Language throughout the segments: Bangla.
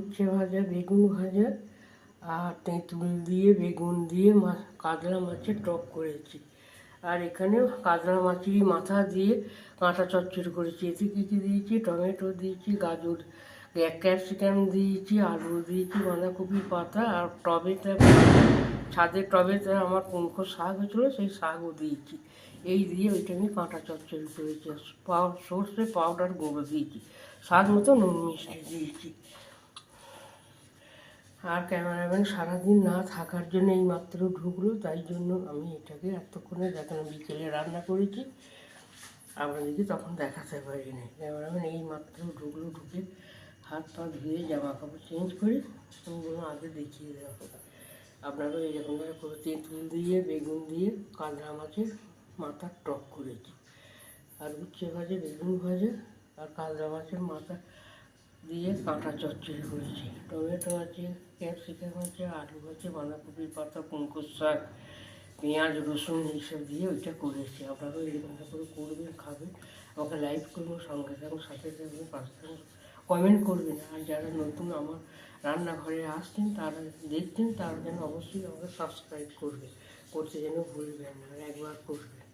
উচ্ছে ভাজা, বেগুন ভাজা আর তেঁতুল দিয়ে বেগুন দিয়ে কাতলা মাছের টক করেছি। আর এখানে কাতলা মাছেরই মাথা দিয়ে কাঁটা চচ্চড়ি করেছি। এতে কী কী দিয়েছি, টমেটো দিয়েছি, গাজর, ক্যাপসিকাম দিয়েছি, আলু দিয়েছি, বাঁধাকপির পাতা, আর টবেতে ছাদের টবেতে আমার পুঙ্কো শাক হয়েছিলো, সেই শাকও দিয়েছি। এই দিয়ে ওইটা আমি কাঁটা চচ্চড়ি করেছি। সর্ষে পাউডার গুঁড়ো দিয়েছি, স্বাদ মতো নুন মিষ্টি দিয়েছি। আর ক্যামেরাম্যান সারাদিন না থাকার জন্য এই মাত্র ঢুকলো, তাই জন্য আমি এটাকে এতক্ষণে যখন বিকেলে রান্না করেছি আপনাদেরকে তখন দেখাতে পারিনি। ক্যামেরাম্যান এই মাত্র ঢুকলো, ঢুকে হাত পা ধুয়ে জামা কাপড় চেঞ্জ করে আমি বললাম আগে দেখিয়ে দেওয়া। আপনারাও এইরকমভাবে করে তেঁতুল দিয়ে বেগুন দিয়ে কাতলা মাছের মাথার টক করেছি। আর উচ্ছে ভাজা, বেগুন ভাজা আর কাতলা মাছের মাথা দিয়ে কাঁটা চচ্চড়ি করেছি। টমেটো আছে, ক্যাপসিকাম আছে, আলু আছে, বাঁধাকপির পাতা, পুঙ্কুর শাক, পেঁয়াজ, রসুন এইসব দিয়ে ওইটা করেছি। আপনারাও এরকমটা করে করবেন, খাবেন। আমাকে লাইক করবেন, সঙ্গে থাকুন, সাথে থাকবেন, পাশে থাকুন, কমেন্ট করবেন। আর যারা নতুন আমার রান্নাঘরে আসছেন, তারা দেখছেন, তারা যেন অবশ্যই আমাকে সাবস্ক্রাইব করবে, করতে যেন ভুলবেন না, আর একবার করবেন।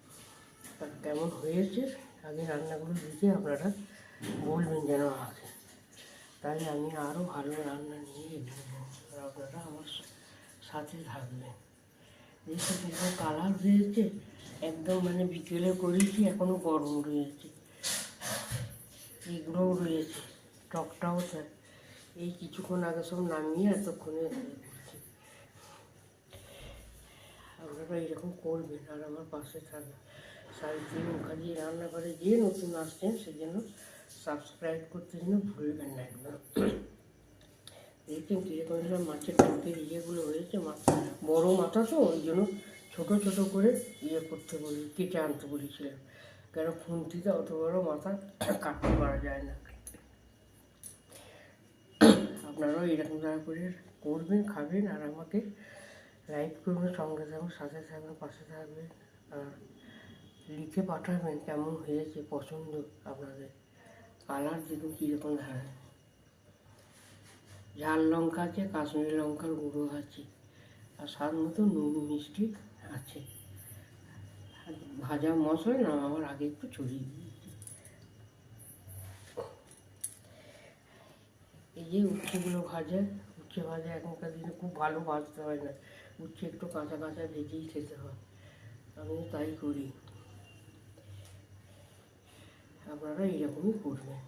আর কেমন হয়েছে আগে রান্নাগুলো দেখে আপনারা বলবেন যেন আমাকে, তাহলে আমি আরও ভালো রান্না নিয়ে এগোবো। আর আপনারা আমার সাথে থাকবেন। এইসব যেরকম কালার হয়েছে একদম, মানে বিকেলে করেছি, এখনও গরম রয়েছে, এগুলোও রয়েছে, টকটাও তাই। এই কিছুক্ষণ আগে সব নামিয়ে এতক্ষণে করছি। আপনারা এইরকম করবেন আর আমার পাশে থাকবেন। সারাদিন কাজে রান্নাঘরে যে নতুন আসছেন সেই জন্য সাবস্ক্রাইব করতে যেন ভুলবেন না একদম। দেখছেন কীরকম যেন মাছের টকের ইয়েগুলো হয়েছে, বড়ো মাথা তো ওই জন্য ছোটো ছোটো করে করতে বলি, কেটে আনতে বলেছিলাম, কেন খুন্তিতে অত বড়ো মাথা কাটতে পারা যায় না। আপনারাও এরকম করে করবেন, খাবেন, আর আমাকে লাইক করবেন, সঙ্গে থাকবেন, সাথে থাকবেন, পাশে থাকবেন, আর লিখে পাঠাবেন কেমন হয়েছে পছন্দ আপনাদের। কালার দেখুন কীরকম হয়। ঝাল লঙ্কা আছে, কাশ্মীরি লঙ্কার গুঁড়ো আছে, আর স্বাদ মতো নুন মিষ্টি আছে। ভাজা মশলা নামাবার আগে একটু ছড়িয়ে দিয়েছি। এই যে উচ্ছেগুলো উচ্ছে ভাজা এখনকার দিনে খুব ভালো ভাজতে হয় না, উচ্ছে একটু কাঁচা কাঁচা ভেজেই খেতে হয়, আমিও তাই করি। আপনারা এইরকমই করবেন।